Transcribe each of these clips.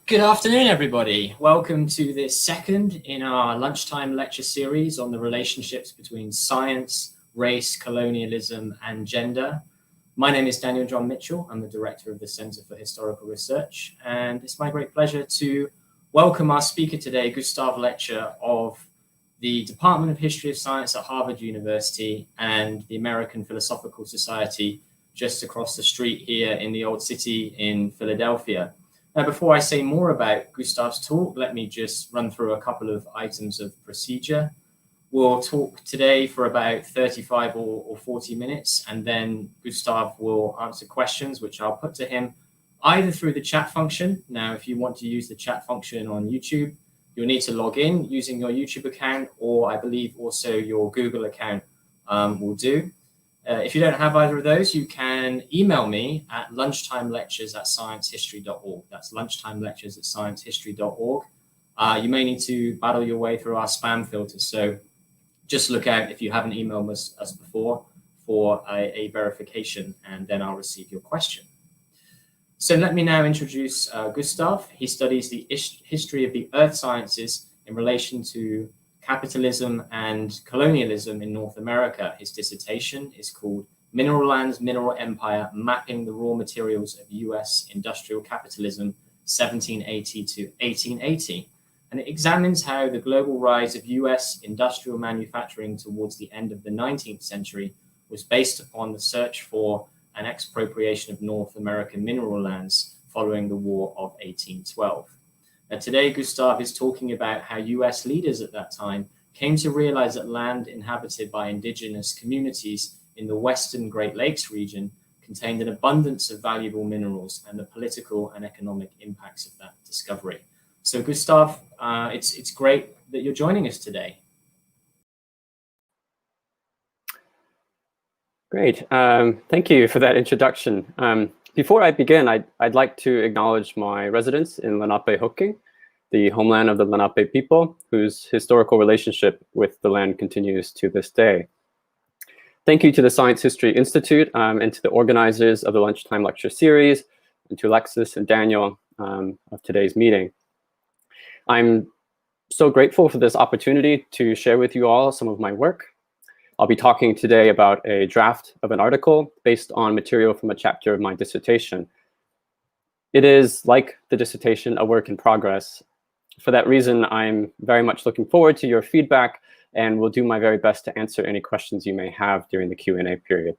Good afternoon, everybody. Welcome to this second in our lunchtime lecture series on the relationships between science, race, colonialism, and gender. My name is Daniel John Mitchell. I'm the director of the Center for Historical Research, and it's my great pleasure to welcome our speaker today, Gustave Lecture of the Department of History of Science at Harvard University and the American Philosophical Society just across the street here in the Old City in Philadelphia. Now, before I say more about Gustave's talk, let me just run through a couple of items of procedure. We'll talk today for about 35 or 40 minutes, and then Gustave will answer questions, which I'll put to him either through the chat function. Now, if you want to use the chat function on YouTube, you'll need to log in using your YouTube account, or I believe also your Google account will do. If you don't have either of those, you can email me at lunchtimelectures@sciencehistory.org. That's lunchtimelectures@sciencehistory.org. You may need to battle your way through our spam filter. So just look out if you haven't emailed us before for a verification, and then I'll receive your question. So let me now introduce Gustave. He studies the history of the earth sciences in relation to capitalism and colonialism in North America. His dissertation is called Mineral Lands, Mineral Empire, Mapping the Raw Materials of US Industrial Capitalism, 1780 to 1880. And it examines how the global rise of US industrial manufacturing towards the end of the 19th century was based upon the search for an expropriation of North American mineral lands following the War of 1812. Now, today, Gustave is talking about how US leaders at that time came to realize that land inhabited by indigenous communities in the Western Great Lakes region contained an abundance of valuable minerals and the political and economic impacts of that discovery. So, Gustave, it's great that you're joining us today. Great. Thank you for that introduction. Before I begin, I'd like to acknowledge my residence in Lenape-Hoking, the homeland of the Lenape people, whose historical relationship with the land continues to this day. Thank you to the Science History Institute and to the organizers of the Lunchtime Lecture Series, and to Alexis and Daniel of today's meeting. I'm so grateful for this opportunity to share with you all some of my work. I'll be talking today about a draft of an article based on material from a chapter of my dissertation. It is, like the dissertation, a work in progress. For that reason, I'm very much looking forward to your feedback and will do my very best to answer any questions you may have during the Q&A period.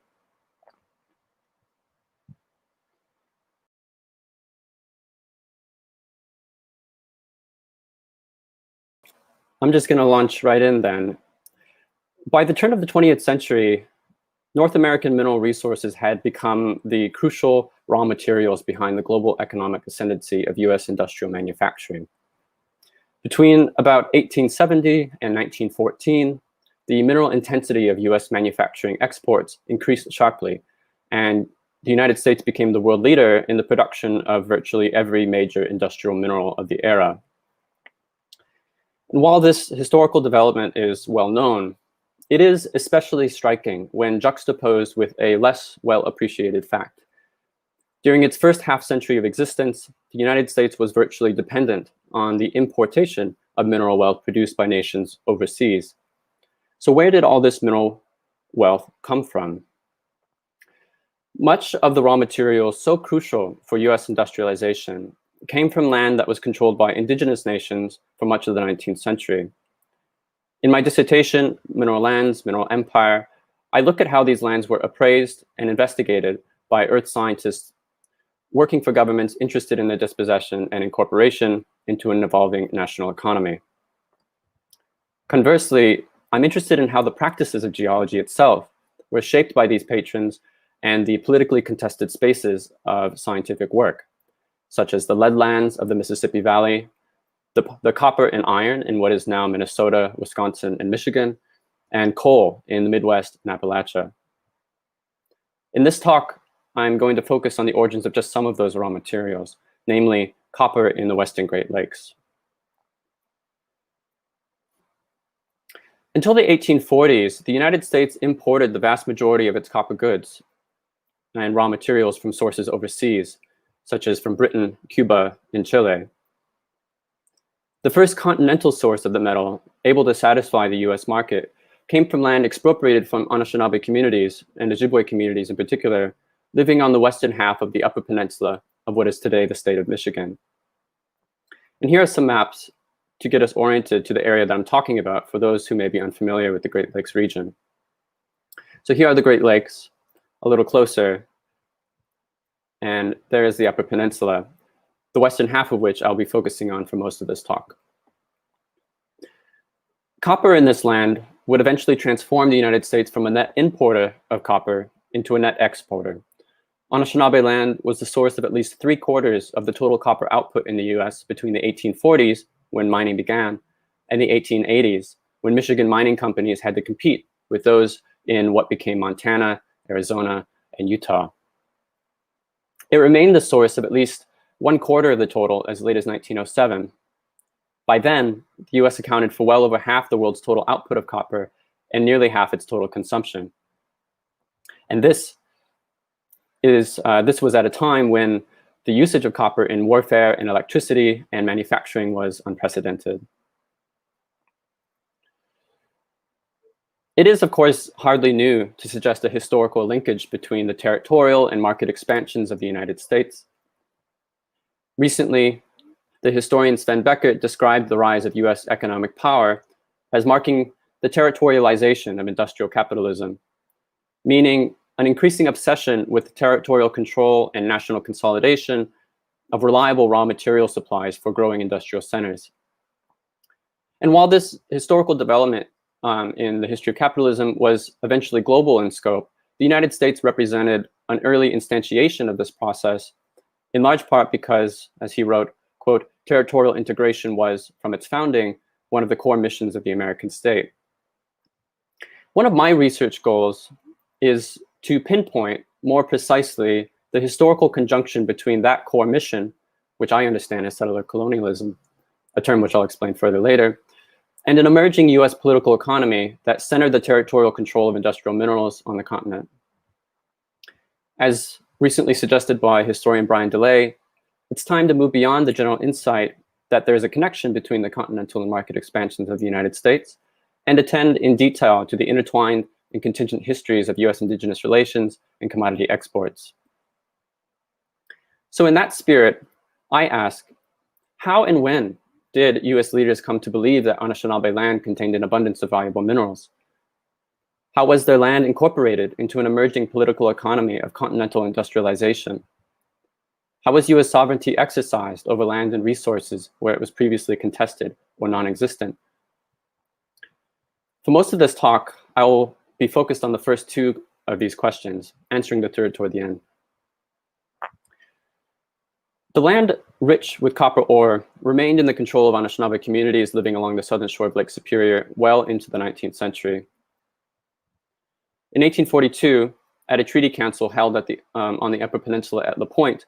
I'm just going to launch right in then. By the turn of the 20th century, North American mineral resources had become the crucial raw materials behind the global economic ascendancy of US industrial manufacturing. Between about 1870 and 1914, the mineral intensity of US manufacturing exports increased sharply, and the United States became the world leader in the production of virtually every major industrial mineral of the era. And while this historical development is well known, it is especially striking when juxtaposed with a less well-appreciated fact. During its first half-century of existence, the United States was virtually dependent on the importation of mineral wealth produced by nations overseas. So where did all this mineral wealth come from? Much of the raw materials so crucial for US industrialization came from land that was controlled by indigenous nations for much of the 19th century. In my dissertation, Mineral Lands, Mineral Empire, I look at how these lands were appraised and investigated by earth scientists working for governments interested in their dispossession and incorporation into an evolving national economy. Conversely, I'm interested in how the practices of geology itself were shaped by these patrons and the politically contested spaces of scientific work, such as the lead lands of the Mississippi Valley, the copper and iron in what is now Minnesota, Wisconsin, and Michigan, and coal in the Midwest and Appalachia. In this talk, I'm going to focus on the origins of just some of those raw materials, namely copper in the Western Great Lakes. Until the 1840s, the United States imported the vast majority of its copper goods and raw materials from sources overseas, such as from Britain, Cuba, and Chile. The first continental source of the metal, able to satisfy the US market, came from land expropriated from Anishinaabe communities, and Ojibwe communities in particular, living on the western half of the Upper Peninsula of what is today the state of Michigan. And here are some maps to get us oriented to the area that I'm talking about for those who may be unfamiliar with the Great Lakes region. So here are the Great Lakes, a little closer, and there is the Upper Peninsula, the western half of which I'll be focusing on for most of this talk. Copper in this land would eventually transform the United States from a net importer of copper into a net exporter. Anishinaabe land was the source of at least 3/4 of the total copper output in the US between the 1840s, when mining began, and the 1880s, when Michigan mining companies had to compete with those in what became Montana, Arizona, and Utah. It remained the source of at least 1/4 of the total as late as 1907. By then, the US accounted for well over half the world's total output of copper and nearly half its total consumption. And this was at a time when the usage of copper in warfare and electricity and manufacturing was unprecedented. It is, of course, hardly new to suggest a historical linkage between the territorial and market expansions of the United States. Recently, the historian Sven Beckert described the rise of US economic power as marking the territorialization of industrial capitalism, meaning an increasing obsession with territorial control and national consolidation of reliable raw material supplies for growing industrial centers. And while this historical development in the history of capitalism was eventually global in scope, the United States represented an early instantiation of this process, in large part because, as he wrote, quote, territorial integration was, from its founding, one of the core missions of the American state. One of my research goals is to pinpoint more precisely the historical conjunction between that core mission, which I understand as settler colonialism, a term which I'll explain further later, and an emerging US political economy that centered the territorial control of industrial minerals on the continent. As recently suggested by historian Brian DeLay, it's time to move beyond the general insight that there is a connection between the continental and market expansions of the United States and attend in detail to the intertwined and contingent histories of US indigenous relations and commodity exports. So in that spirit, I ask, how and when did US leaders come to believe that Anishinaabe land contained an abundance of valuable minerals? How was their land incorporated into an emerging political economy of continental industrialization? How was US sovereignty exercised over land and resources where it was previously contested or non-existent? For most of this talk, I will be focused on the first two of these questions, answering the third toward the end. The land rich with copper ore remained in the control of Anishinaabe communities living along the southern shore of Lake Superior well into the 19th century. In 1842, at a treaty council held at on the Upper Peninsula at La Pointe,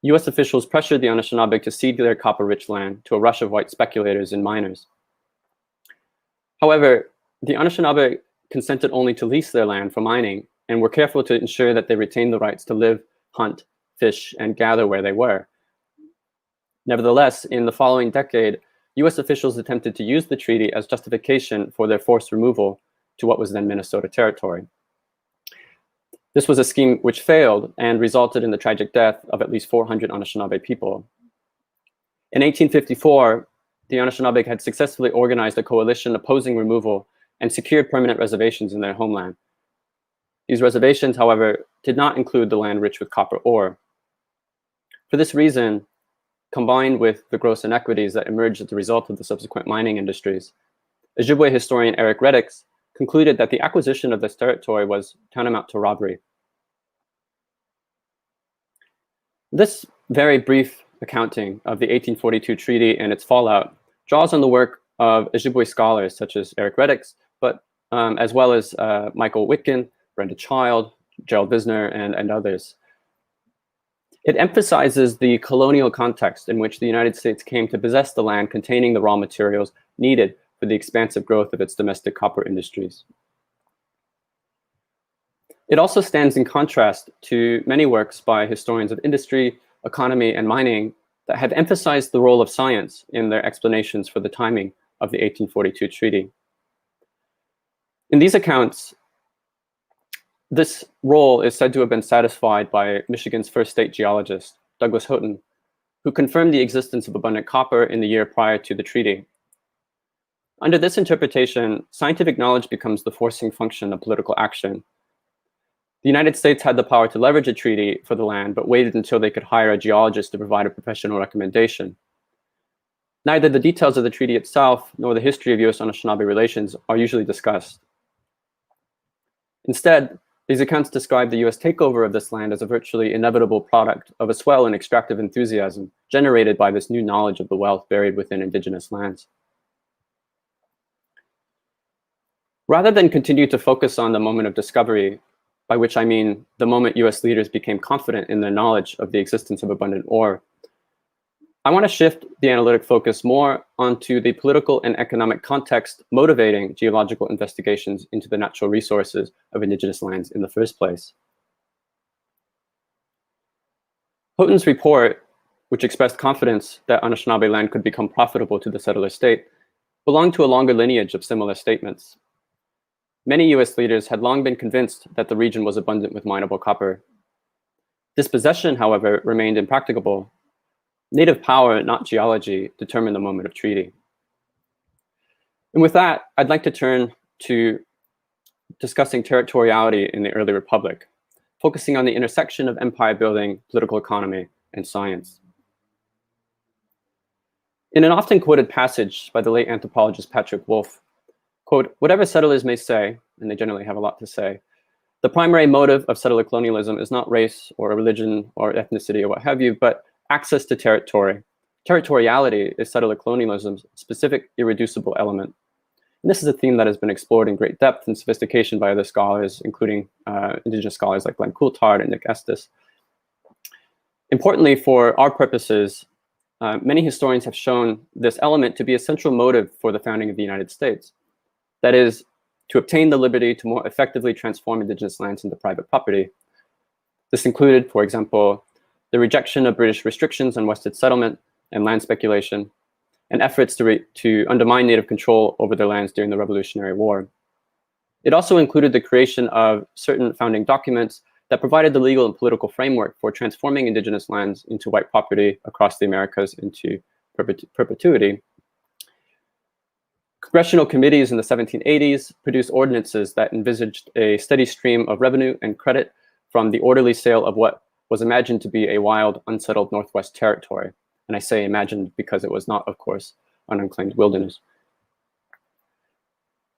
US officials pressured the Anishinaabe to cede their copper-rich land to a rush of white speculators and miners. However, the Anishinaabe consented only to lease their land for mining and were careful to ensure that they retained the rights to live, hunt, fish, and gather where they were. Nevertheless, in the following decade, US officials attempted to use the treaty as justification for their forced removal to what was then Minnesota territory. This was a scheme which failed and resulted in the tragic death of at least 400 Anishinaabe people. In 1854, the Anishinaabe had successfully organized a coalition opposing removal and secured permanent reservations in their homeland. These reservations, however, did not include the land rich with copper ore. For this reason, combined with the gross inequities that emerged as a result of the subsequent mining industries, Ojibwe historian Eric Reddix concluded that the acquisition of this territory was tantamount to robbery. This very brief accounting of the 1842 treaty and its fallout draws on the work of Ojibwe scholars such as Eric Reddix, but as well as Michael Witkin, Brenda Child, Gerald Visner, and others. It emphasizes the colonial context in which the United States came to possess the land containing the raw materials needed for the expansive growth of its domestic copper industries. It also stands in contrast to many works by historians of industry, economy, and mining that have emphasized the role of science in their explanations for the timing of the 1842 treaty. In these accounts, this role is said to have been satisfied by Michigan's first state geologist, Douglas Houghton, who confirmed the existence of abundant copper in the year prior to the treaty. Under this interpretation, scientific knowledge becomes the forcing function of political action. The United States had the power to leverage a treaty for the land, but waited until they could hire a geologist to provide a professional recommendation. Neither the details of the treaty itself nor the history of US Anishinaabe relations are usually discussed. Instead, these accounts describe the US takeover of this land as a virtually inevitable product of a swell in extractive enthusiasm generated by this new knowledge of the wealth buried within indigenous lands. Rather than continue to focus on the moment of discovery, by which I mean the moment US leaders became confident in their knowledge of the existence of abundant ore, I want to shift the analytic focus more onto the political and economic context motivating geological investigations into the natural resources of indigenous lands in the first place. Houghton's report, which expressed confidence that Anishinaabe land could become profitable to the settler state, belonged to a longer lineage of similar statements. Many US leaders had long been convinced that the region was abundant with mineable copper. Dispossession, however, remained impracticable. Native power, not geology, determined the moment of treaty. And with that, I'd like to turn to discussing territoriality in the early republic, focusing on the intersection of empire building, political economy, and science. In an often quoted passage by the late anthropologist Patrick Wolfe, quote, "Whatever settlers may say," and they generally have a lot to say, "the primary motive of settler colonialism is not race or religion or ethnicity or what have you, but access to territory. Territoriality is settler colonialism's specific irreducible element." And this is a theme that has been explored in great depth and sophistication by other scholars, including indigenous scholars like Glenn Coulthard and Nick Estes. Importantly, for our purposes, many historians have shown this element to be a central motive for the founding of the United States. That is, to obtain the liberty to more effectively transform indigenous lands into private property. This included, for example, the rejection of British restrictions on Western settlement and land speculation, and efforts to undermine Native control over their lands during the Revolutionary War. It also included the creation of certain founding documents that provided the legal and political framework for transforming indigenous lands into white property across the Americas into perpetuity. Congressional committees in the 1780s produced ordinances that envisaged a steady stream of revenue and credit from the orderly sale of what was imagined to be a wild, unsettled Northwest territory. And I say imagined because it was not, of course, an unclaimed wilderness.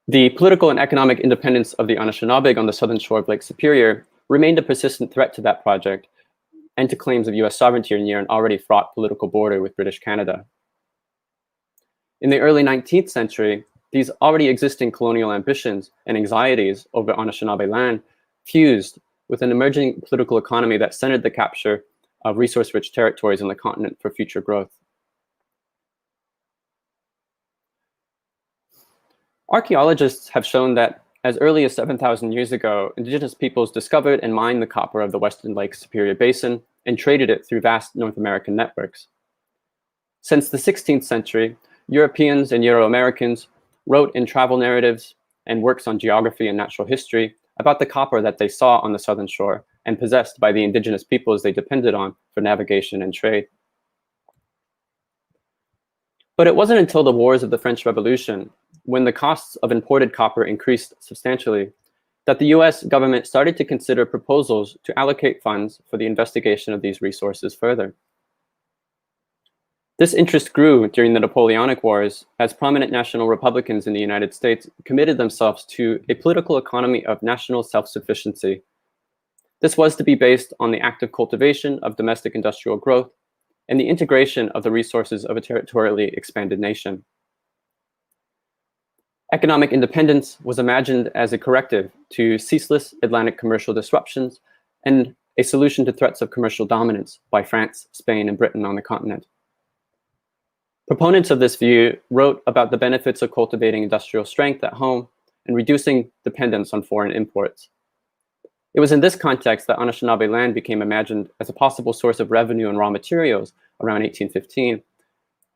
The political and economic independence of the Anishinaabe on the southern shore of Lake Superior remained a persistent threat to that project and to claims of US sovereignty near an already fraught political border with British Canada. In the early 19th century, these already existing colonial ambitions and anxieties over Anishinaabe land fused with an emerging political economy that centered the capture of resource-rich territories on the continent for future growth. Archaeologists have shown that as early as 7,000 years ago, indigenous peoples discovered and mined the copper of the Western Lake Superior Basin and traded it through vast North American networks. Since the 16th century, Europeans and Euro-Americans wrote in travel narratives and works on geography and natural history about the copper that they saw on the southern shore and possessed by the indigenous peoples they depended on for navigation and trade. But it wasn't until the wars of the French Revolution, when the costs of imported copper increased substantially, that the US government started to consider proposals to allocate funds for the investigation of these resources further. This interest grew during the Napoleonic Wars as prominent national Republicans in the United States committed themselves to a political economy of national self-sufficiency. This was to be based on the active cultivation of domestic industrial growth and the integration of the resources of a territorially expanded nation. Economic independence was imagined as a corrective to ceaseless Atlantic commercial disruptions and a solution to threats of commercial dominance by France, Spain, and Britain on the continent. Proponents of this view wrote about the benefits of cultivating industrial strength at home and reducing dependence on foreign imports. It was in this context that Anishinaabe land became imagined as a possible source of revenue and raw materials around 1815,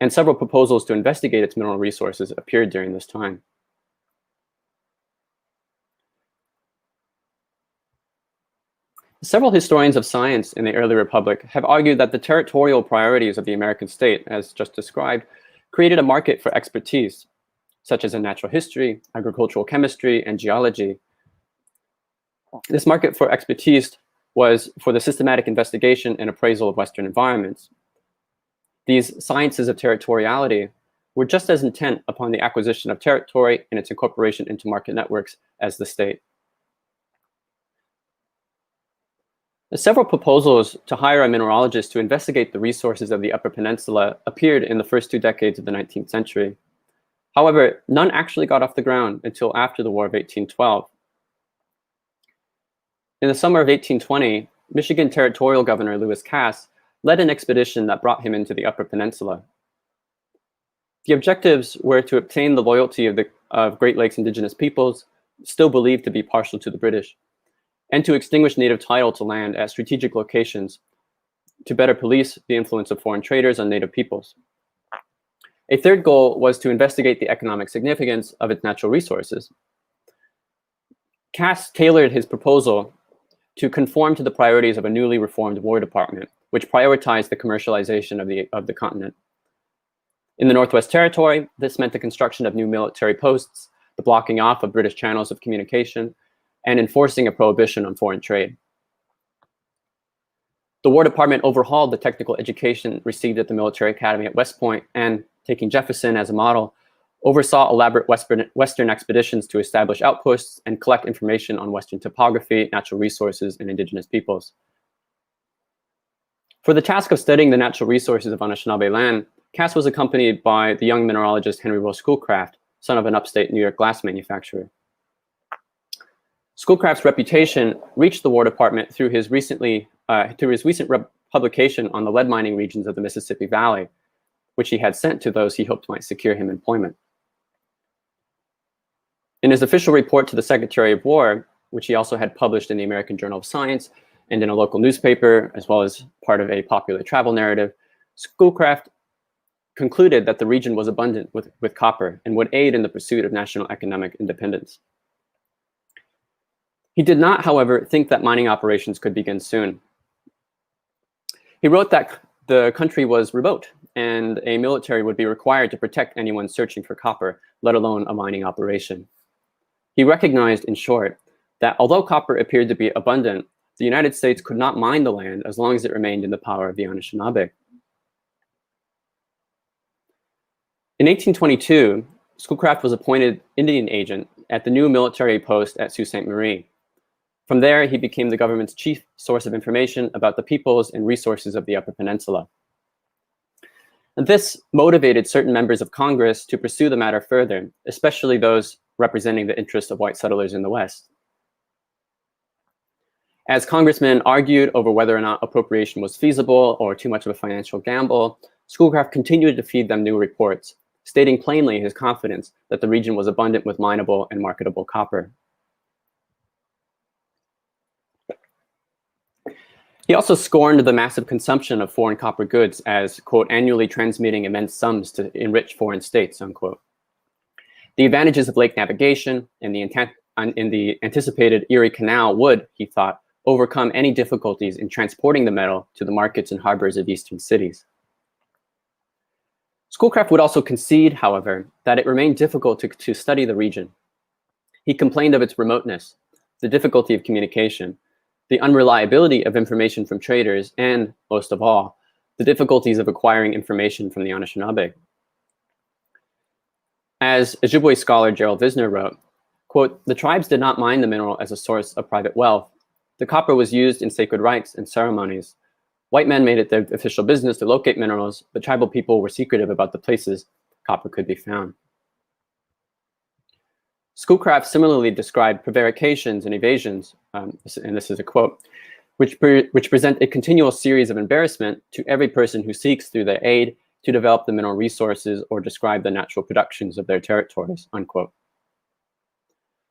and several proposals to investigate its mineral resources appeared during this time. Several historians of science in the early republic have argued that the territorial priorities of the American state, as just described, created a market for expertise, such as in natural history, agricultural chemistry, and geology. This market for expertise was for the systematic investigation and appraisal of Western environments. These sciences of territoriality were just as intent upon the acquisition of territory and its incorporation into market networks as the state. Several proposals to hire a mineralogist to investigate the resources of the Upper Peninsula appeared in the first 2 decades of the 19th century. However, none actually got off the ground until after the War of 1812. In the summer of 1820, Michigan Territorial Governor Lewis Cass led an expedition that brought him into the Upper Peninsula. The objectives were to obtain the loyalty of Great Lakes indigenous peoples, still believed to be partial to the British, and to extinguish native title to land at strategic locations to better police the influence of foreign traders on native peoples. A third goal was to investigate the economic significance of its natural resources. Cass tailored his proposal to conform to the priorities of a newly reformed War Department, which prioritized the commercialization of the continent. In the Northwest Territory, this meant the construction of new military posts, the blocking off of British channels of communication, and enforcing a prohibition on foreign trade. The War Department overhauled the technical education received at the military academy at West Point and, taking Jefferson as a model, oversaw elaborate Western expeditions to establish outposts and collect information on Western topography, natural resources, and indigenous peoples. For the task of studying the natural resources of Anishinaabe land, Cass was accompanied by the young mineralogist Henry Rowe Schoolcraft, son of an upstate New York glass manufacturer. Schoolcraft's reputation reached the War Department through his recent publication on the lead mining regions of the Mississippi Valley, which he had sent to those he hoped might secure him employment. In his official report to the Secretary of War, which he also had published in the American Journal of Science and in a local newspaper, as well as part of a popular travel narrative, Schoolcraft concluded that the region was abundant with copper and would aid in the pursuit of national economic independence. He did not, however, think that mining operations could begin soon. He wrote that the country was remote and a military would be required to protect anyone searching for copper, let alone a mining operation. He recognized, in short, that although copper appeared to be abundant, the United States could not mine the land as long as it remained in the power of the Anishinaabe. In 1822, Schoolcraft was appointed Indian agent at the new military post at Sault Ste. Marie. From there, he became the government's chief source of information about the peoples and resources of the Upper Peninsula. And this motivated certain members of Congress to pursue the matter further, especially those representing the interests of white settlers in the West. As congressmen argued over whether or not appropriation was feasible or too much of a financial gamble, Schoolcraft continued to feed them new reports, stating plainly his confidence that the region was abundant with mineable and marketable copper. He also scorned the massive consumption of foreign copper goods as, quote, annually transmitting immense sums to enrich foreign states, unquote. The advantages of lake navigation and the anticipated Erie Canal would, he thought, overcome any difficulties in transporting the metal to the markets and harbors of eastern cities. Schoolcraft would also concede, however, that it remained difficult to study the region. He complained of its remoteness, the difficulty of communication, the unreliability of information from traders, and, most of all, the difficulties of acquiring information from the Anishinaabe. As Ojibwe scholar Gerald Visner wrote, quote, the tribes did not mine the mineral as a source of private wealth. The copper was used in sacred rites and ceremonies. White men made it their official business to locate minerals, but tribal people were secretive about the places copper could be found. Schoolcraft similarly described prevarications and evasions, and this is a quote, which present a continual series of embarrassment to every person who seeks through their aid to develop the mineral resources or describe the natural productions of their territories, unquote.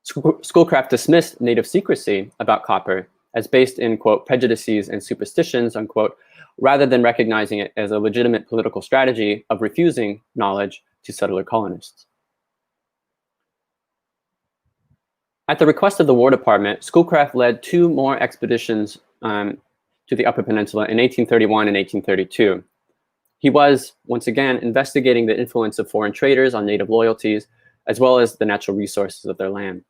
Schoolcraft dismissed native secrecy about copper as based in, quote, prejudices and superstitions, unquote, rather than recognizing it as a legitimate political strategy of refusing knowledge to settler colonists. At the request of the War Department, Schoolcraft led 2 more expeditions to the Upper Peninsula in 1831 and 1832. He was, once again, investigating the influence of foreign traders on native loyalties, as well as the natural resources of their land.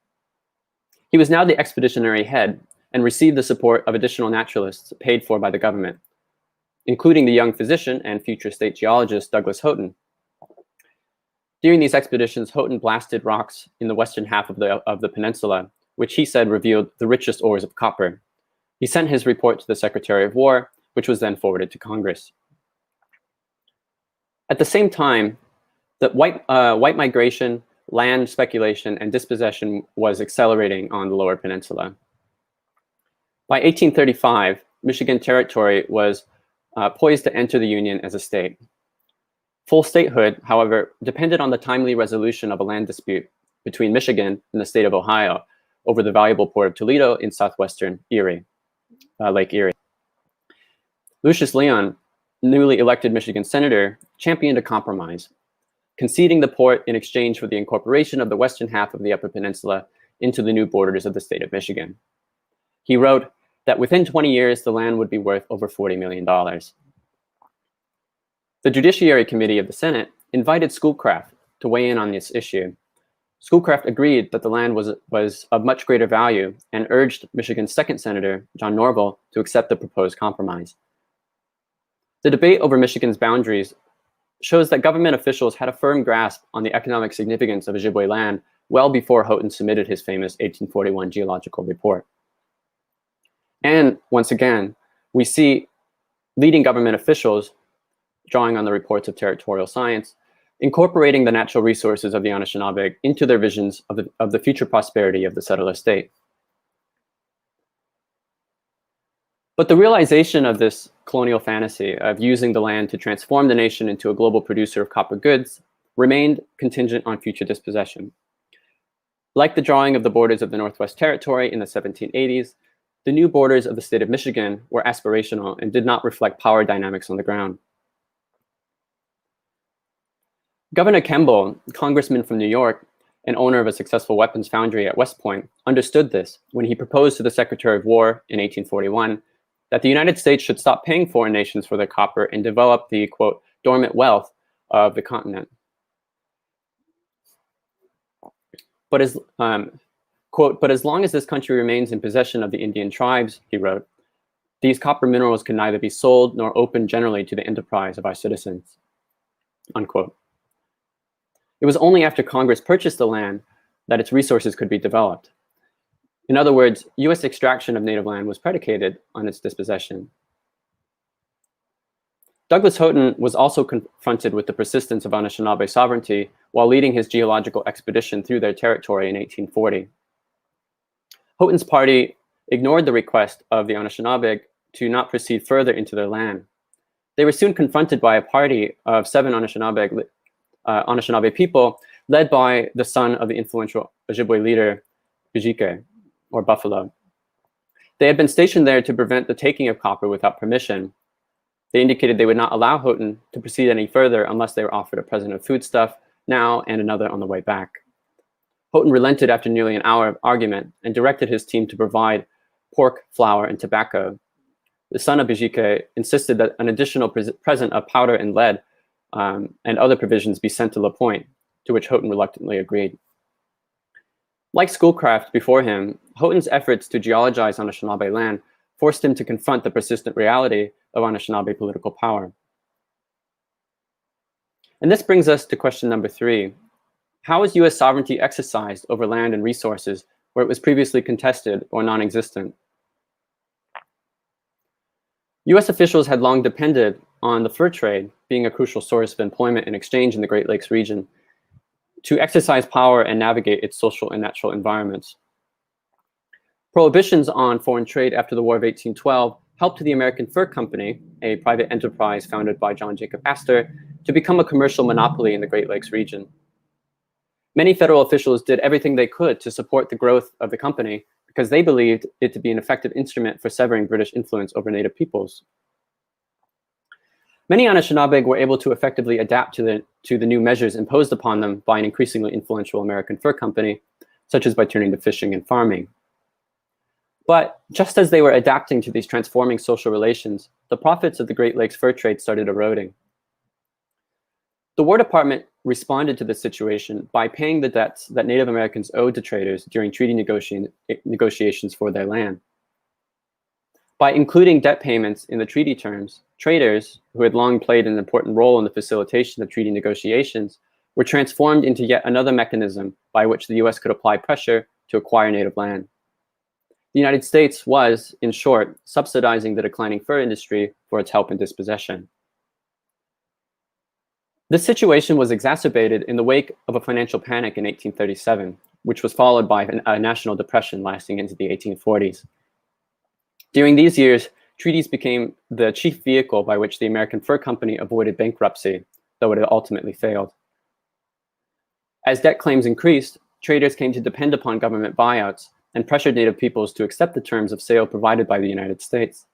He was now the expeditionary head and received the support of additional naturalists paid for by the government, including the young physician and future state geologist Douglas Houghton. During these expeditions, Houghton blasted rocks in the western half of the peninsula, which he said revealed the richest ores of copper. He sent his report to the Secretary of War, which was then forwarded to Congress. At the same time, the white migration, land speculation, and dispossession was accelerating on the Lower Peninsula. By 1835, Michigan Territory was poised to enter the Union as a state. Full statehood, however, depended on the timely resolution of a land dispute between Michigan and the state of Ohio over the valuable port of Toledo in southwestern Lake Erie. Lucius Leon, newly elected Michigan senator, championed a compromise, conceding the port in exchange for the incorporation of the western half of the Upper Peninsula into the new borders of the state of Michigan. He wrote that within 20 years, the land would be worth over $40 million. The Judiciary Committee of the Senate invited Schoolcraft to weigh in on this issue. Schoolcraft agreed that the land was of much greater value and urged Michigan's second senator, John Norval, to accept the proposed compromise. The debate over Michigan's boundaries shows that government officials had a firm grasp on the economic significance of Ojibwe land well before Houghton submitted his famous 1841 geological report. And once again, we see leading government officials, drawing on the reports of territorial science, incorporating the natural resources of the Anishinaabe into their visions of the future prosperity of the settler state. But the realization of this colonial fantasy of using the land to transform the nation into a global producer of copper goods remained contingent on future dispossession. Like the drawing of the borders of the Northwest Territory in the 1780s, the new borders of the state of Michigan were aspirational and did not reflect power dynamics on the ground. Governor Kemble, congressman from New York and owner of a successful weapons foundry at West Point, understood this when he proposed to the Secretary of War in 1841 that the United States should stop paying foreign nations for their copper and develop the, quote, dormant wealth of the continent. But as, quote, but as long as this country remains in possession of the Indian tribes, he wrote, these copper minerals can neither be sold nor opened generally to the enterprise of our citizens, unquote. It was only after Congress purchased the land that its resources could be developed. In other words, US extraction of native land was predicated on its dispossession. Douglas Houghton was also confronted with the persistence of Anishinaabe sovereignty while leading his geological expedition through their territory in 1840. Houghton's party ignored the request of the Anishinaabe to not proceed further into their land. They were soon confronted by a party of 7 Anishinaabe people led by the son of the influential Ojibwe leader, Bijike, or Buffalo. They had been stationed there to prevent the taking of copper without permission. They indicated they would not allow Houghton to proceed any further unless they were offered a present of foodstuff now and another on the way back. Houghton relented after nearly an hour of argument and directed his team to provide pork, flour, and tobacco. The son of Bijike insisted that an additional present of powder and lead and other provisions be sent to La Pointe, to which Houghton reluctantly agreed. Like Schoolcraft before him, Houghton's efforts to geologize Anishinaabe land forced him to confront the persistent reality of Anishinaabe political power. And this brings us to question number 3. How is US sovereignty exercised over land and resources where it was previously contested or non-existent? US officials had long depended on the fur trade, being a crucial source of employment and exchange in the Great Lakes region, to exercise power and navigate its social and natural environments. Prohibitions on foreign trade after the War of 1812 helped the American Fur Company, a private enterprise founded by John Jacob Astor, to become a commercial monopoly in the Great Lakes region. Many federal officials did everything they could to support the growth of the company because they believed it to be an effective instrument for severing British influence over Native peoples. Many Anishinaabe were able to effectively adapt to the new measures imposed upon them by an increasingly influential American fur company, such as by turning to fishing and farming. But just as they were adapting to these transforming social relations, the profits of the Great Lakes fur trade started eroding. The War Department responded to this situation by paying the debts that Native Americans owed to traders during treaty negotiations for their land. By including debt payments in the treaty terms, traders, who had long played an important role in the facilitation of treaty negotiations, were transformed into yet another mechanism by which the US could apply pressure to acquire native land. The United States was, in short, subsidizing the declining fur industry for its help in dispossession. This situation was exacerbated in the wake of a financial panic in 1837, which was followed by a national depression lasting into the 1840s. During these years, treaties became the chief vehicle by which the American Fur Company avoided bankruptcy, though it had ultimately failed. As debt claims increased, traders came to depend upon government buyouts and pressured Native peoples to accept the terms of sale provided by the United States.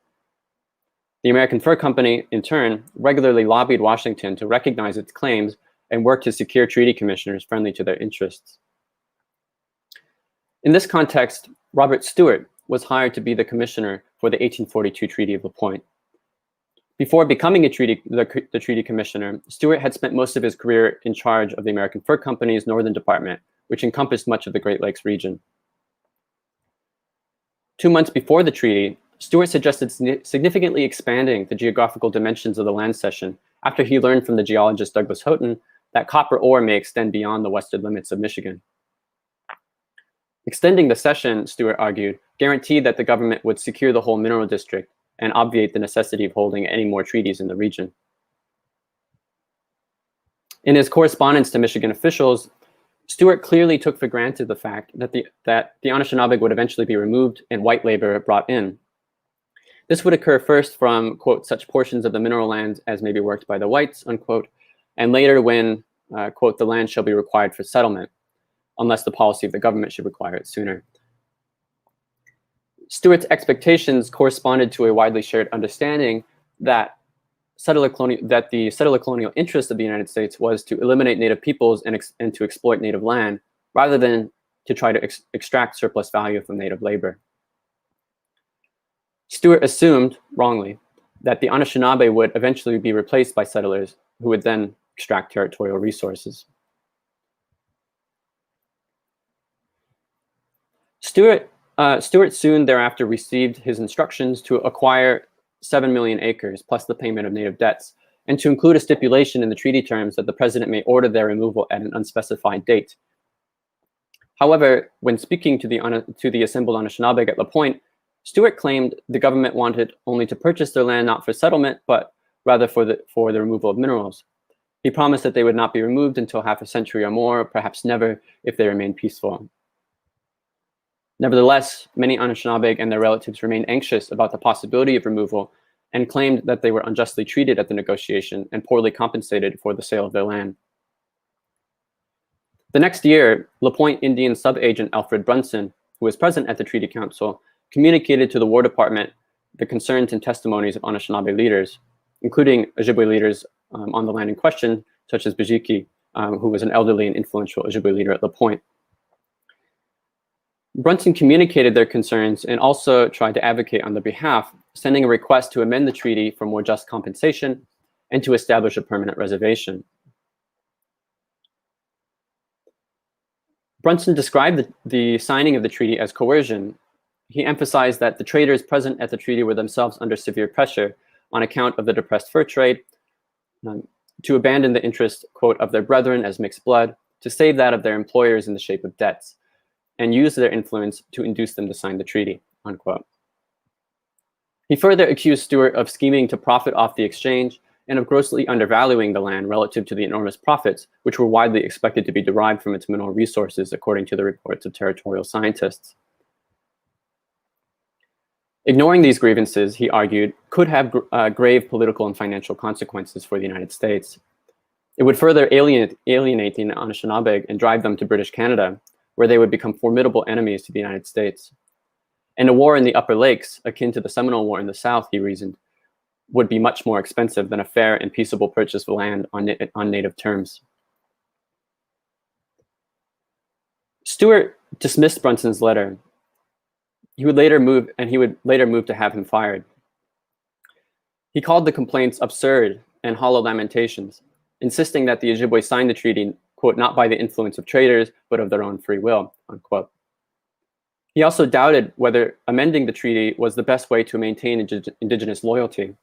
The American Fur Company, in turn, regularly lobbied Washington to recognize its claims and work to secure treaty commissioners friendly to their interests. In this context, Robert Stewart was hired to be the commissioner for the 1842 Treaty of La Pointe. Before becoming the treaty commissioner, Stewart had spent most of his career in charge of the American Fur Company's Northern Department, which encompassed much of the Great Lakes region. 2 months before the treaty, Stewart suggested significantly expanding the geographical dimensions of the land cession after he learned from the geologist Douglas Houghton that copper ore may extend beyond the western limits of Michigan. Extending the cession, Stewart argued, guaranteed that the government would secure the whole mineral district and obviate the necessity of holding any more treaties in the region. In his correspondence to Michigan officials, Stewart clearly took for granted the fact that the Anishinaabe would eventually be removed and white labor brought in. This would occur first from, quote, such portions of the mineral lands as may be worked by the whites, unquote, and later when, quote, the land shall be required for settlement, unless the policy of the government should require it sooner. Stewart's expectations corresponded to a widely shared understanding that the settler colonial interest of the United States was to eliminate Native peoples and to exploit native land, rather than to try to extract surplus value from native labor. Stewart assumed, wrongly, that the Anishinaabe would eventually be replaced by settlers who would then extract territorial resources. Stewart soon thereafter received his instructions to acquire 7 million acres plus the payment of native debts, and to include a stipulation in the treaty terms that the president may order their removal at an unspecified date. However, when speaking to the assembled Anishinaabe at La Pointe, Stewart claimed the government wanted only to purchase their land not for settlement, but rather for the removal of minerals. He promised that they would not be removed until half a century or more, perhaps never, if they remained peaceful. Nevertheless, many Anishinaabe and their relatives remained anxious about the possibility of removal and claimed that they were unjustly treated at the negotiation and poorly compensated for the sale of their land. The next year, La Pointe Indian sub-agent Alfred Brunson, who was present at the Treaty Council, communicated to the War Department the concerns and testimonies of Anishinaabe leaders, including Ojibwe leaders on the land in question, such as Bijiki, who was an elderly and influential Ojibwe leader at La Pointe. Brunson communicated their concerns and also tried to advocate on their behalf, sending a request to amend the treaty for more just compensation and to establish a permanent reservation. Brunson described the signing of the treaty as coercion. He emphasized that the traders present at the treaty were themselves under severe pressure on account of the depressed fur trade, to abandon the interest, quote, of their brethren as mixed blood, to save that of their employers in the shape of debts, and use their influence to induce them to sign the treaty, unquote. He further accused Stewart of scheming to profit off the exchange and of grossly undervaluing the land relative to the enormous profits which were widely expected to be derived from its mineral resources, according to the reports of territorial scientists. Ignoring these grievances, he argued, could have grave political and financial consequences for the United States. It would further alienate the Anishinaabe and drive them to British Canada, where they would become formidable enemies to the United States. And a war in the Upper Lakes, akin to the Seminole War in the South, he reasoned, would be much more expensive than a fair and peaceable purchase of land on native terms. Stewart dismissed Brunson's letter. He would later move to have him fired. He called the complaints absurd and hollow lamentations, insisting that the Ojibwe signed the treaty, quote, not by the influence of traders, but of their own free will, unquote. He also doubted whether amending the treaty was the best way to maintain indigenous loyalty.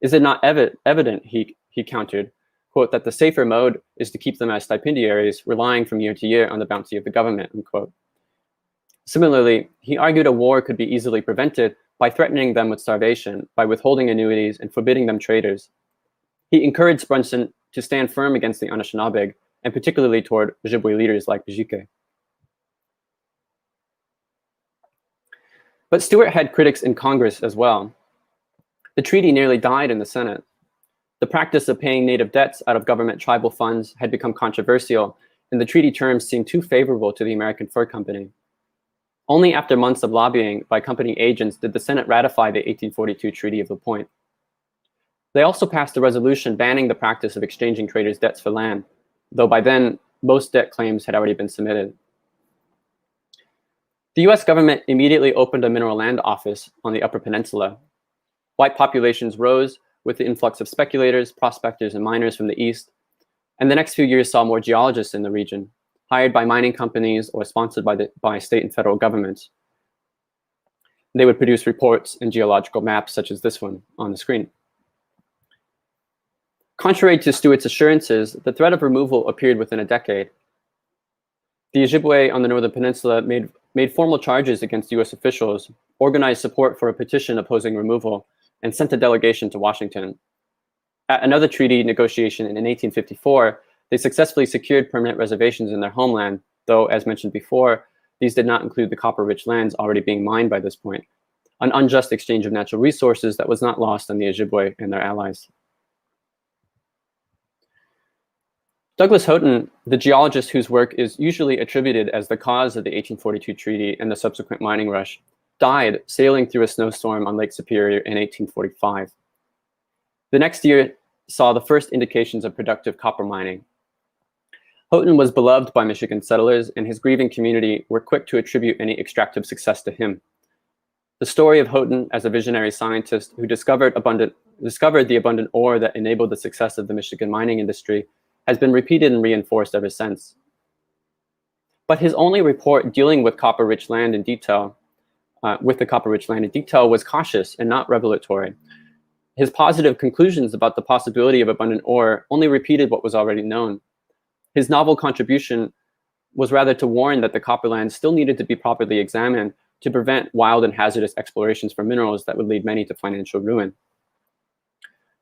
Is it not evident, he countered, quote, that the safer mode is to keep them as stipendiaries, relying from year to year on the bounty of the government, unquote. Similarly, he argued a war could be easily prevented by threatening them with starvation, by withholding annuities and forbidding them traders. He encouraged Brunson to stand firm against the Anishinaabe, and particularly toward Ojibwe leaders like Bijike. But Stewart had critics in Congress as well. The treaty nearly died in the Senate. The practice of paying native debts out of government tribal funds had become controversial, and the treaty terms seemed too favorable to the American Fur Company. Only after months of lobbying by company agents did the Senate ratify the 1842 Treaty of La Pointe. They also passed a resolution banning the practice of exchanging traders' debts for land, though by then, most debt claims had already been submitted. The US government immediately opened a mineral land office on the Upper Peninsula. White populations rose with the influx of speculators, prospectors, and miners from the east, and the next few years saw more geologists in the region, hired by mining companies or sponsored by state and federal governments. They would produce reports and geological maps such as this one on the screen. Contrary to Stewart's assurances, the threat of removal appeared within a decade. The Ojibwe on the Northern Peninsula made formal charges against US officials, organized support for a petition opposing removal, and sent a delegation to Washington. At another treaty negotiation in 1854, they successfully secured permanent reservations in their homeland, though, as mentioned before, these did not include the copper-rich lands already being mined by this point, an unjust exchange of natural resources that was not lost on the Ojibwe and their allies. Douglas Houghton, the geologist whose work is usually attributed as the cause of the 1842 treaty and the subsequent mining rush, died sailing through a snowstorm on Lake Superior in 1845. The next year saw the first indications of productive copper mining. Houghton was beloved by Michigan settlers, and his grieving community were quick to attribute any extractive success to him. The story of Houghton as a visionary scientist who discovered the abundant ore that enabled the success of the Michigan mining industry has been repeated and reinforced ever since. But his only report dealing with copper-rich land in detail, was cautious and not revelatory. His positive conclusions about the possibility of abundant ore only repeated what was already known. His novel contribution was rather to warn that the copperlands still needed to be properly examined to prevent wild and hazardous explorations for minerals that would lead many to financial ruin.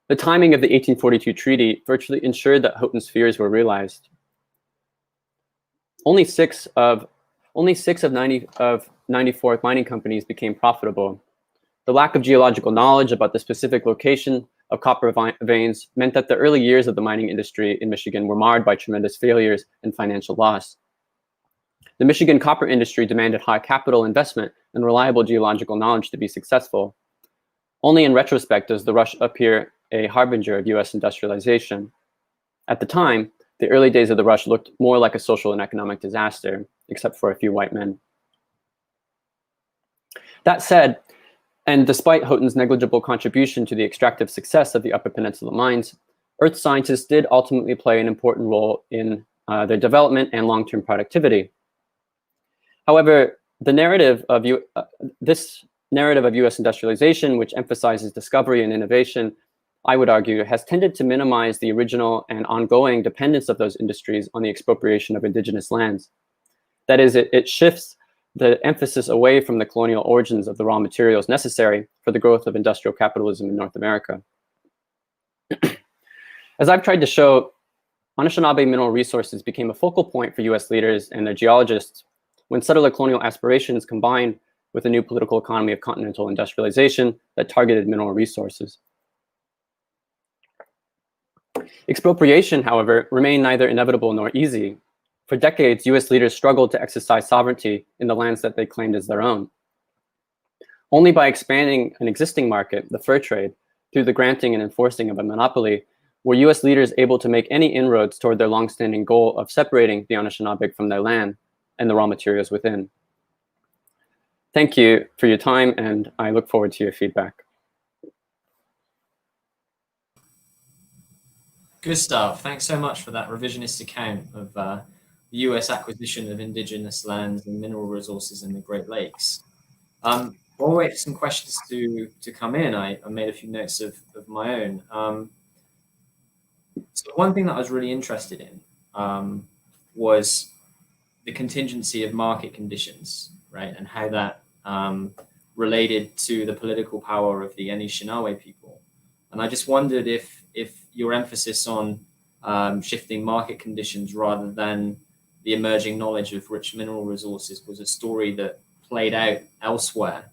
The timing of the 1842 treaty virtually ensured that Houghton's fears were realized. Only six of 94 mining companies became profitable. The lack of geological knowledge about the specific location of copper veins meant that the early years of the mining industry in Michigan were marred by tremendous failures and financial loss. The Michigan copper industry demanded high capital investment and reliable geological knowledge to be successful. Only in retrospect does the rush appear a harbinger of US industrialization. At the time, the early days of the rush looked more like a social and economic disaster, except for a few white men. That said, and despite Houghton's negligible contribution to the extractive success of the Upper Peninsula mines, earth scientists did ultimately play an important role in their development and long-term productivity. However, the narrative of this narrative of US industrialization, which emphasizes discovery and innovation, I would argue, has tended to minimize the original and ongoing dependence of those industries on the expropriation of indigenous lands. That is, it shifts the emphasis away from the colonial origins of the raw materials necessary for the growth of industrial capitalism in North America. As I've tried to show, Anishinaabe mineral resources became a focal point for US leaders and their geologists when settler colonial aspirations combined with a new political economy of continental industrialization that targeted mineral resources. Expropriation, however, remained neither inevitable nor easy. For decades, US leaders struggled to exercise sovereignty in the lands that they claimed as their own. Only by expanding an existing market, the fur trade, through the granting and enforcing of a monopoly, were US leaders able to make any inroads toward their longstanding goal of separating the Anishinaabe from their land and the raw materials within. Thank you for your time, and I look forward to your feedback. Gustave, thanks so much for that revisionist account of the US acquisition of indigenous lands and mineral resources in the Great Lakes. While we wait for some questions to come in, I made a few notes of my own. So one thing that I was really interested in was the contingency of market conditions, right? And how that related to the political power of the Anishinaabe people. And I just wondered if your emphasis on shifting market conditions rather than the emerging knowledge of rich mineral resources was a story that played out elsewhere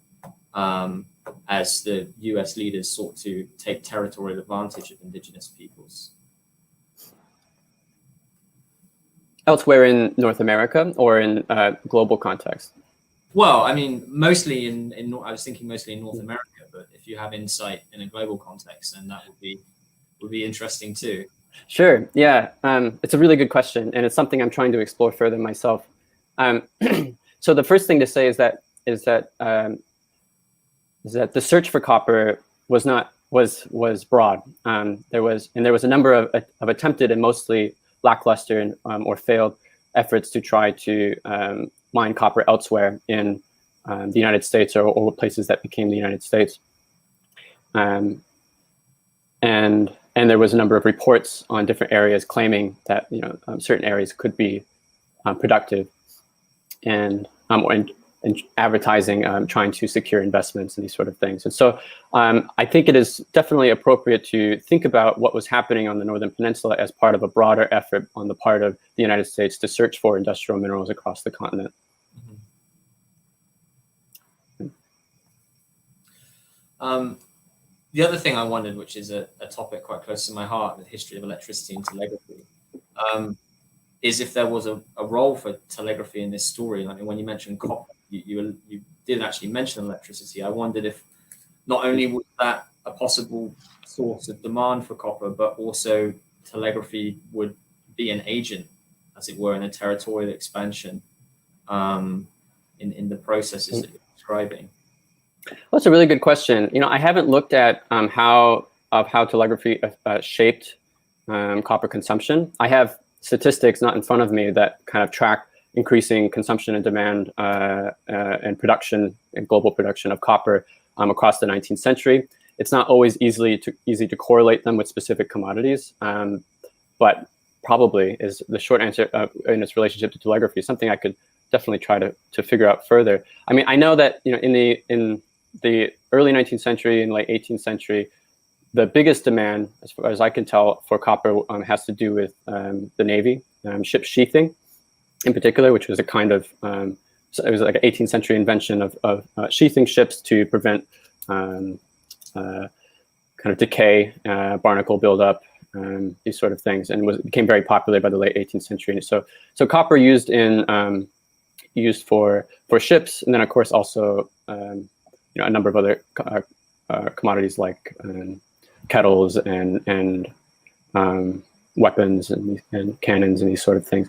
as the US leaders sought to take territorial advantage of indigenous peoples. Elsewhere in North America or in global context? Well, I mean, mostly I was thinking mostly in North America, but if you have insight in a global context, then that would be interesting too. Sure. Yeah. It's a really good question, and it's something I'm trying to explore further myself. So the first thing to say is that the search for copper was broad. There was a number of attempted and mostly lackluster or failed efforts to try to mine copper elsewhere in the United States or places that became the United States. And there was a number of reports on different areas claiming that certain areas could be productive, and advertising, trying to secure investments and these sort of things. And so I think it is definitely appropriate to think about what was happening on the Northern Peninsula as part of a broader effort on the part of the United States to search for industrial minerals across the continent. Mm-hmm. The other thing I wondered, which is a topic quite close to my heart, the history of electricity and telegraphy, is if there was a role for telegraphy in this story. I mean, when you mentioned copper, you didn't actually mention electricity. I wondered if not only was that a possible source of demand for copper, but also telegraphy would be an agent, as it were, in a territorial expansion in the processes that you're describing. Well, that's a really good question. I haven't looked at how telegraphy shaped copper consumption. I have statistics not in front of me that kind of track increasing consumption and demand and production and global production of copper across the 19th century. It's not always easy to correlate them with specific commodities, but probably is the short answer in its relationship to telegraphy. Something I could definitely try to figure out further. I mean, I know that in the early 19th century and late 18th century, the biggest demand, as far as I can tell, for copper has to do with the Navy, ship sheathing in particular, which was a kind of, it was like an 18th century invention of sheathing ships to prevent kind of decay, barnacle buildup, these sort of things, and became very popular by the late 18th century. And so copper used for ships, and then of course also a number of other commodities like kettles and weapons and cannons and these sort of things.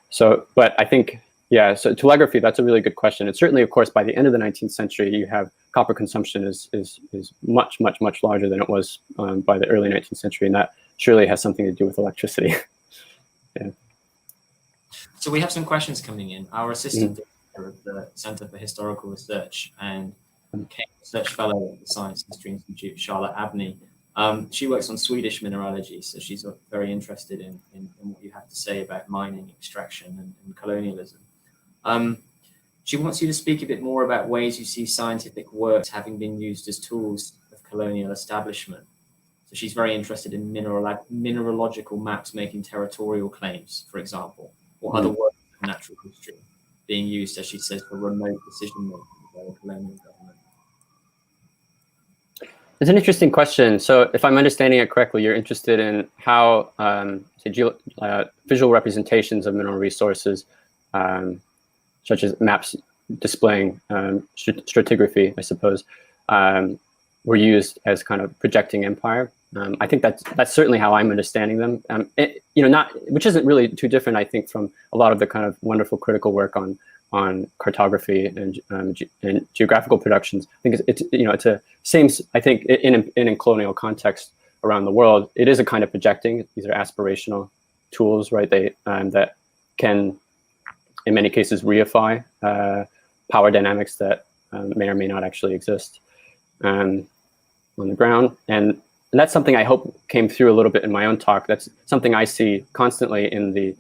So, but I think, yeah, so telegraphy, that's a really good question. And certainly, of course, by the end of the 19th century, you have copper consumption is much, much, much larger than it was by the early 19th century. And that surely has something to do with electricity. Yeah. So we have some questions coming in. Our assistant director of the Center for Historical Research and Cambridge Research Fellow at the Science History Institute, Charlotte Abney, she works on Swedish mineralogy, so she's very interested in what you have to say about mining, extraction, and colonialism. She wants you to speak a bit more about ways you see scientific works having been used as tools of colonial establishment. So she's very interested in mineralogical maps making territorial claims, for example, or other works of natural history being used, as she says, for remote decision-making by the colonial government. It's an interesting question. So if I'm understanding it correctly, you're interested in how visual representations of mineral resources, such as maps displaying stratigraphy, I suppose, were used as kind of projecting empire. I think that's certainly how I'm understanding them. Which isn't really too different, I think, from a lot of the kind of wonderful critical work on cartography and geographical productions. I think it's a same. I think in colonial context around the world, it is a kind of projecting. These are aspirational tools, right? They that can, in many cases, reify power dynamics that may or may not actually exist on the ground. And that's something I hope came through a little bit in my own talk. That's something I see constantly in the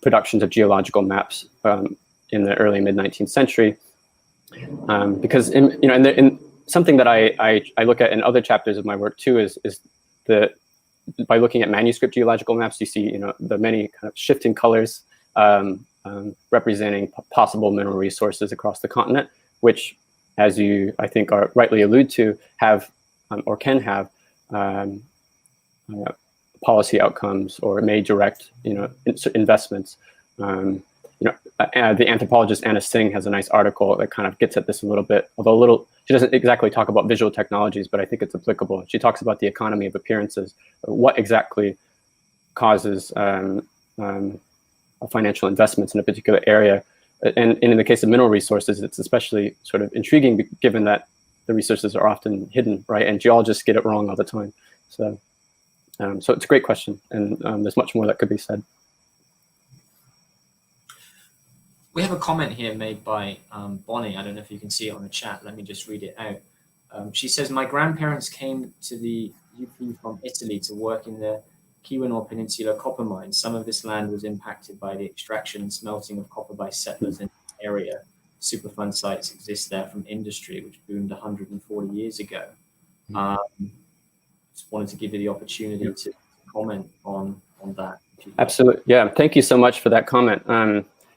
productions of geological maps in the early mid-19th century, because in something that I look at in other chapters of my work too is by looking at manuscript geological maps, you see the many kind of shifting colors representing possible mineral resources across the continent, which, as you I think are rightly allude to, have or can have policy outcomes or may direct investments. The anthropologist Anna Singh has a nice article that kind of gets at this a little bit, although she doesn't exactly talk about visual technologies, but I think it's applicable. She talks about the economy of appearances, what exactly causes financial investments in a particular area. And in the case of mineral resources, it's especially sort of intriguing given that the resources are often hidden, right? And geologists get it wrong all the time. So it's a great question, and there's much more that could be said. We have a comment here made by Bonnie. I don't know if you can see it on the chat. Let me just read it out. She says, my grandparents came to the UP from Italy to work in the Keweenaw Peninsula copper mines. Some of this land was impacted by the extraction and smelting of copper by settlers in the area. Superfund sites exist there from industry, which boomed 140 years ago. Just wanted to give you the opportunity to comment on that. Absolutely. Yeah. Thank you so much for that comment.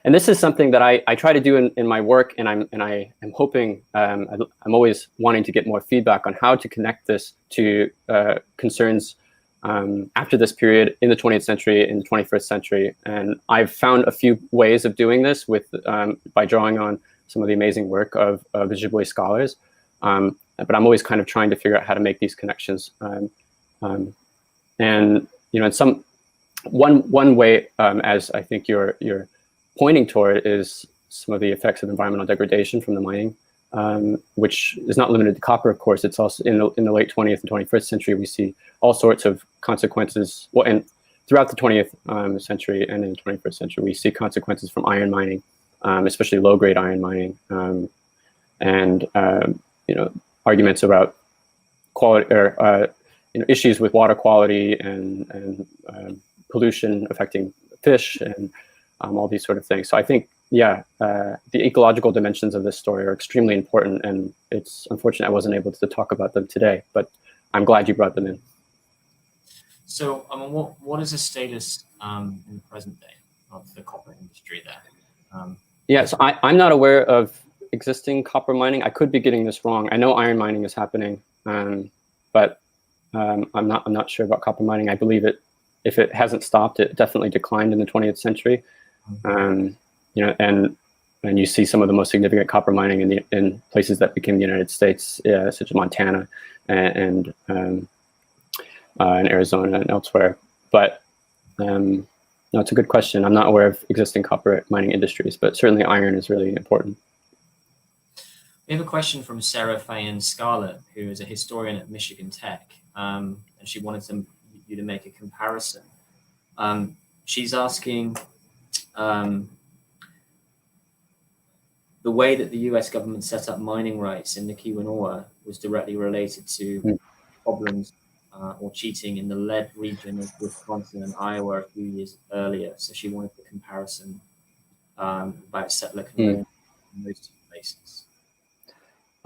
And this is something that I try to do in my work, and I am hoping, I'm always wanting to get more feedback on how to connect this to concerns after this period in the 20th century, in the 21st century. And I've found a few ways of doing this by drawing on some of the amazing work of Ojibwe scholars. But I'm always kind of trying to figure out how to make these connections. And in one way, as I think you're pointing toward, is some of the effects of environmental degradation from the mining, which is not limited to copper, of course. It's also in the late 20th and 21st century, we see all sorts of consequences. Well, and throughout the 20th century and in the 21st century, we see consequences from iron mining, especially low-grade iron mining, and arguments about quality or issues with water quality and pollution affecting fish and all these sort of things. So I think, the ecological dimensions of this story are extremely important, and it's unfortunate I wasn't able to talk about them today, but I'm glad you brought them in. So, I mean, what is the status in the present day of the copper industry there? So I'm not aware of existing copper mining. I could be getting this wrong. I know iron mining is happening, but I'm not sure about copper mining. I believe if it hasn't stopped, it definitely declined in the 20th century. And you see some of the most significant copper mining in places that became the United States, such as Montana and Arizona and elsewhere. But no, it's a good question. I'm not aware of existing copper mining industries, but certainly iron is really important. We have a question from Sarah Fayen Scarlett, who is a historian at Michigan Tech, and she wanted you to make a comparison. She's asking, the way that the US government set up mining rights in the Keweenaw was directly related to problems or cheating in the lead region of Wisconsin and Iowa a few years earlier. So she wanted the comparison about settler control in those two places.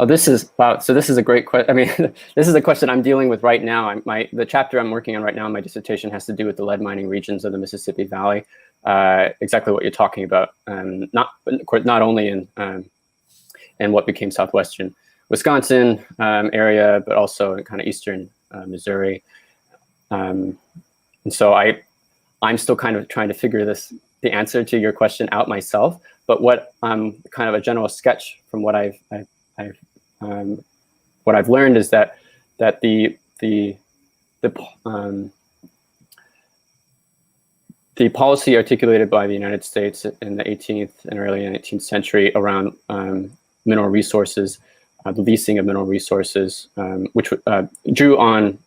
Oh, this is wow. So this is a great question. I mean, this is a question I'm dealing with right now. The chapter I'm working on right now in my dissertation has to do with the lead mining regions of the Mississippi Valley. Exactly what you're talking about. Not only in what became southwestern Wisconsin area, but also in kind of eastern Missouri. And so I'm still kind of trying to figure this the answer to your question out myself, but what kind of a general sketch from what what I've learned is that the policy articulated by the United States in the 18th and early 19th century around mineral resources, the leasing of mineral resources, which drew on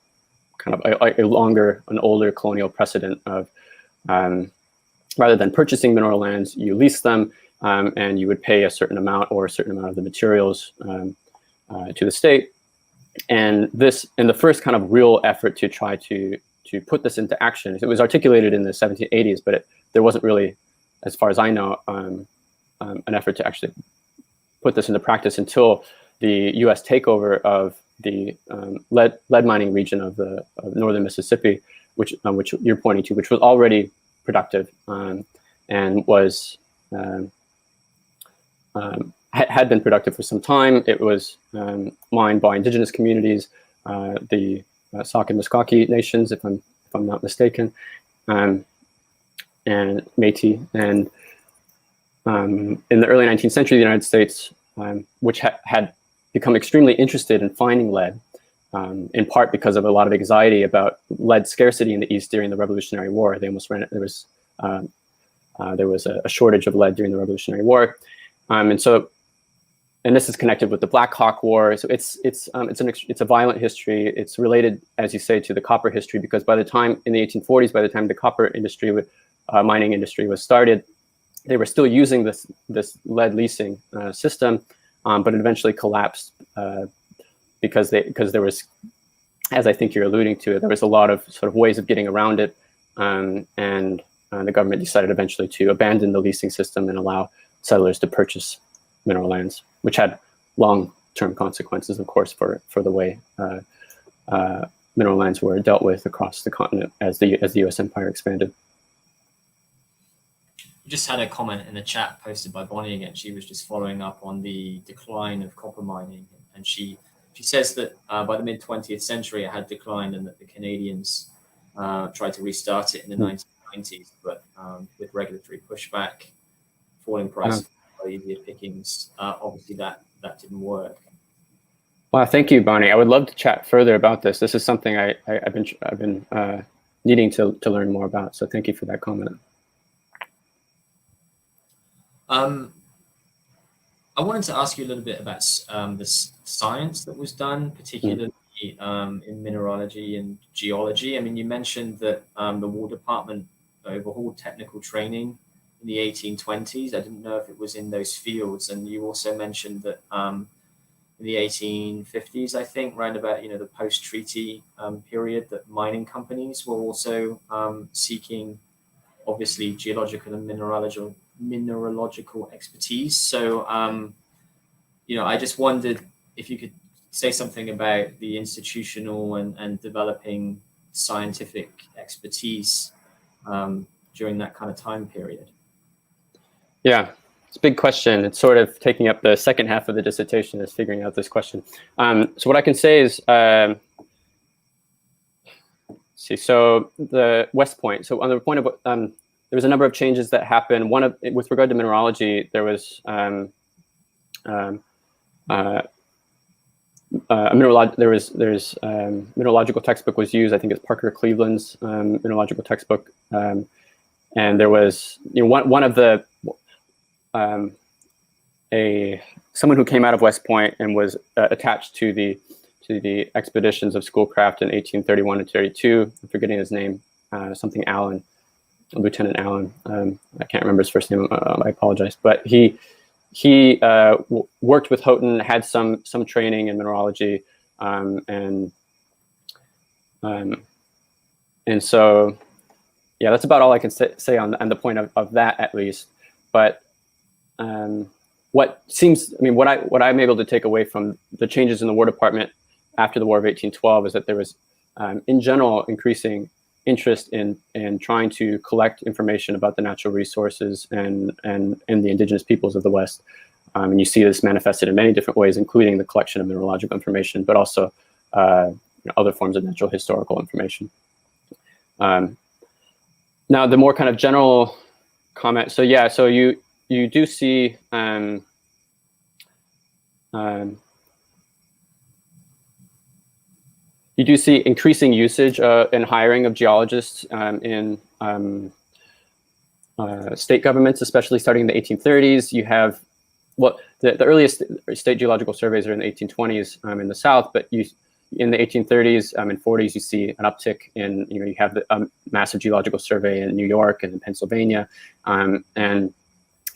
kind of an older colonial precedent of rather than purchasing mineral lands, you lease them, and you would pay a certain amount or a certain amount of the materials to the state. And this, in the first kind of real effort to try to put this into action, it was articulated in the 1780s, but there wasn't really, as far as I know, an effort to actually put this into practice until the U.S. takeover of the lead mining region of northern Mississippi, which you're pointing to, which was already productive and was had been productive for some time. It was mined by indigenous communities, the Sauk and Meskwaki nations, if I'm not mistaken, and Métis. And in the early 19th century, the United States, which had become extremely interested in finding lead, in part because of a lot of anxiety about lead scarcity in the East during the Revolutionary War. They almost ran it. There was a shortage of lead during the Revolutionary War, and this is connected with the Black Hawk War. So it's a violent history. It's related, as you say, to the copper history, because by the time in the 1840s, by the time the copper industry, mining industry was started, they were still using this lead leasing system, but it eventually collapsed because there was, as I think you're alluding to, there was a lot of sort of ways of getting around it, and the government decided eventually to abandon the leasing system and allow settlers to purchase mineral lands, which had long-term consequences, of course, for the way mineral lands were dealt with across the continent as the U.S. empire expanded. We just had a comment in the chat posted by Bonnie again. She was just following up on the decline of copper mining, and she says that by the mid-20th century it had declined, and that the Canadians tried to restart it in the 1990s, but with regulatory pushback, falling prices, easier pickings, obviously that didn't work. Well, thank you, Bonnie. I would love to chat further about this. This is something I've been needing to learn more about. So thank you for that comment. I wanted to ask you a little bit about the science that was done, particularly in mineralogy and geology. I mean, you mentioned that the War Department overhauled technical training in the 1820s. I didn't know if it was in those fields. And you also mentioned that in the 1850s, I think, around about the post-treaty period, that mining companies were also seeking, obviously, geological and mineralogical expertise. So, I just wondered if you could say something about the institutional and developing scientific expertise during that kind of time period. Yeah, it's a big question. It's sort of taking up the second half of the dissertation, is figuring out this question. So what I can say is, let's see, so the West Point. So on the point of, there was a number of changes that happened. With regard to mineralogy, there was mineralogical textbook was used. I think it's Parker Cleveland's mineralogical textbook, and there was one of the someone who came out of West Point and was attached to the expeditions of Schoolcraft in 1831 and 32. I'm forgetting his name, something Allen, Lieutenant Allen. I can't remember his first name. I apologize, but he worked with Houghton, had some training in mineralogy, and so yeah, that's about all I can say on the point of that, at least. But what I'm able to take away from the changes in the War Department after the War of 1812 is that there was, in general, increasing interest in trying to collect information about the natural resources and the indigenous peoples of the West. And you see this manifested in many different ways, including the collection of mineralogical information, but also other forms of natural historical information. Now, the more kind of general comment. So yeah, so you do see you do see increasing usage and hiring of geologists in state governments, especially starting in the 1830s. You have, well, the earliest state geological surveys are in the 1820s in the South, but in the 1830s and 40s, you see an uptick in, you have the massive geological survey in New York and in Pennsylvania. And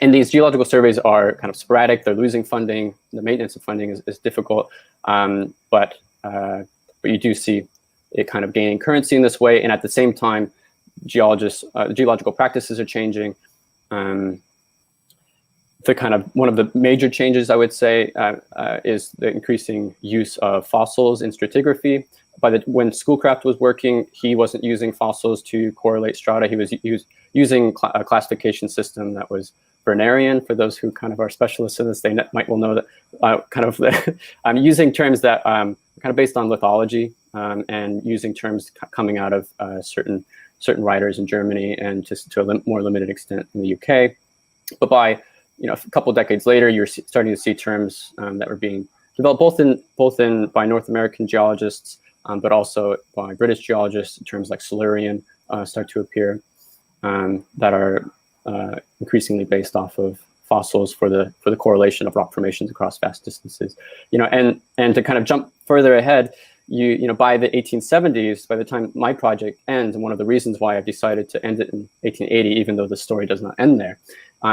these geological surveys are kind of sporadic. They're losing funding. The maintenance of funding is difficult. But you do see it kind of gaining currency in this way. And at the same time, geological practices are changing. One of the major changes, I would say, is the increasing use of fossils in stratigraphy. When Schoolcraft was working, he wasn't using fossils to correlate strata. He was using a classification system that was Bernerian. For those who kind of are specialists in this, they might well know that I'm using terms that kind of based on lithology and using terms coming out of certain writers in Germany and just to a more limited extent in the UK. But by a couple of decades later, you're starting to see terms that were being developed both by North American geologists, but also by British geologists. Terms like Silurian start to appear that are increasingly based off of fossils for the correlation of rock formations across vast distances. And to kind of jump further ahead, by the 1870s, by the time my project ends, and one of the reasons why I've decided to end it in 1880, even though the story does not end there,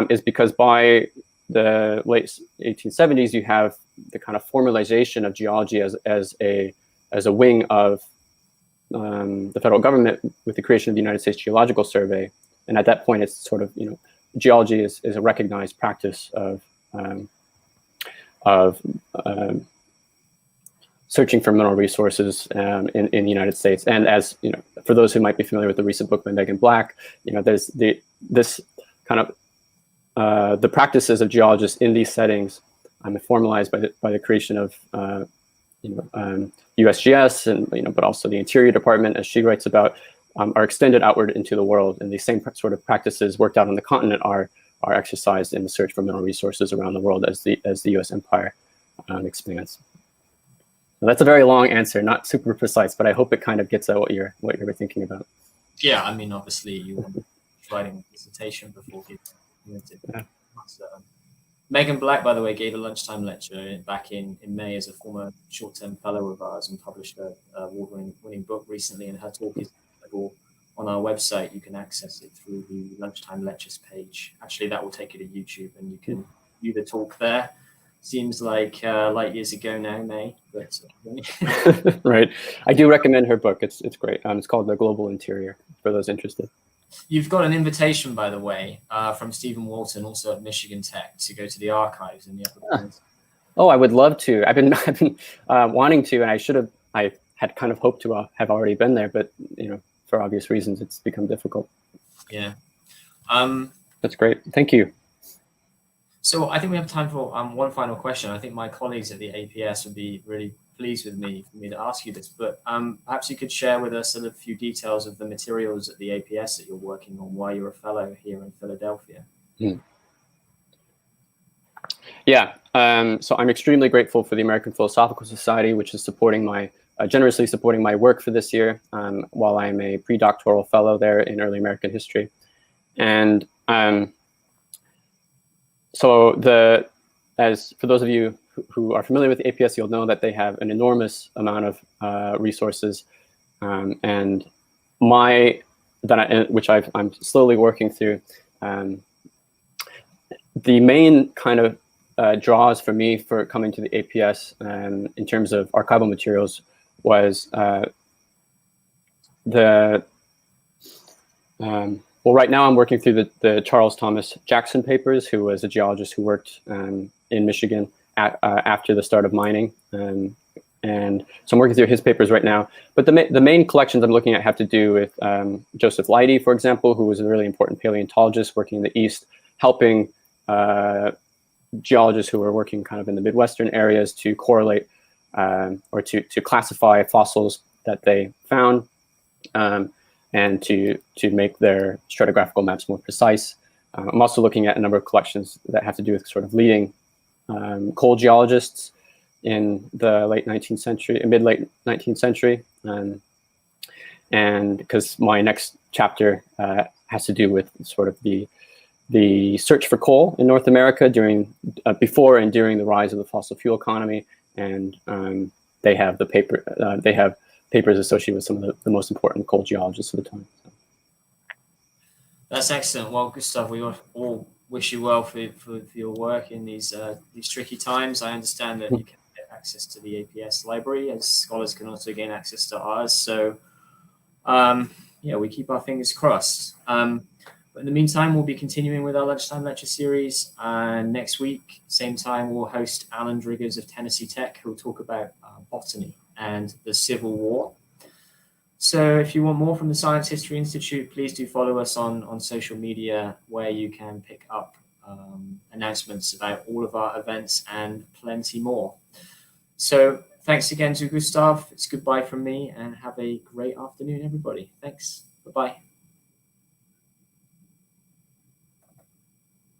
is because by the late 1870s, you have the kind of formalization of geology as a wing of the federal government with the creation of the United States Geological Survey. And at that point, it's sort of, geology is a recognized practice of searching for mineral resources in the United States. And as for those who might be familiar with the recent book by Megan Black, there's this kind of the practices of geologists in these settings formalized by the creation of USGS and but also the Interior Department, as she writes about, are extended outward into the world, and these same sort of practices worked out on the continent are exercised in the search for mineral resources around the world as the U.S. empire expands. So that's a very long answer, not super precise, but I hope it kind of gets at what you were thinking about. Yeah, I mean, obviously you were writing a dissertation before giving it. Yeah. Megan Black, by the way, gave a lunchtime lecture back in May as a former short-term fellow of ours and published an award-winning book recently, and her talk is available on our website. You can access it through the Lunchtime Lectures page. Actually, that will take you to YouTube, and you can view the talk there. Seems like light years ago now, May. But right. I do recommend her book. It's great. It's called The Global Interior, for those interested. You've got an invitation, by the way, from Stephen Walton, also at Michigan Tech, to go to the archives in the Upper Peninsula. Oh, I would love to. I've been wanting to, and I had kind of hoped to have already been there, but for obvious reasons, it's become difficult. Yeah. That's great. Thank you. So I think we have time for one final question. I think my colleagues at the APS would be really pleased with me for me to ask you this, but perhaps you could share with us a few details of the materials at the APS that you're working on while you're a fellow here in Philadelphia. Yeah, so I'm extremely grateful for the American Philosophical Society, which is generously supporting my work for this year while I'm a pre-doctoral fellow there in early American history. And so for those of you who are familiar with the APS, you'll know that they have an enormous amount of resources, and which I'm slowly working through. The main kind of draws for me for coming to the APS in terms of archival materials was well, right now I'm working through the Charles Thomas Jackson papers, who was a geologist who worked in Michigan after the start of mining. And so I'm working through his papers right now. But the main collections I'm looking at have to do with Joseph Leidy, for example, who was a really important paleontologist working in the East, helping geologists who were working kind of in the Midwestern areas to correlate or to classify fossils that they found and to make their stratigraphical maps more precise. I'm also looking at a number of collections that have to do with sort of leading coal geologists in the late 19th century, mid-late 19th century. And because my next chapter has to do with sort of the search for coal in North America during, before and during the rise of the fossil fuel economy, and they have papers associated with some of the most important coal geologists of the time. So. That's excellent. Well, Gustave, we all wish you well for your work in these tricky times. I understand that you can get access to the APS library, as scholars can also gain access to ours. So, yeah, we keep our fingers crossed. But in the meantime, we'll be continuing with our Lunchtime Lecture series. And next week, same time, we'll host Alan Driggers of Tennessee Tech, who will talk about botany and the Civil War. So if you want more from the Science History Institute, please do follow us on social media, where you can pick up announcements about all of our events and plenty more. So thanks again to Gustave. It's goodbye from me, and have a great afternoon, everybody. Thanks. Bye-bye.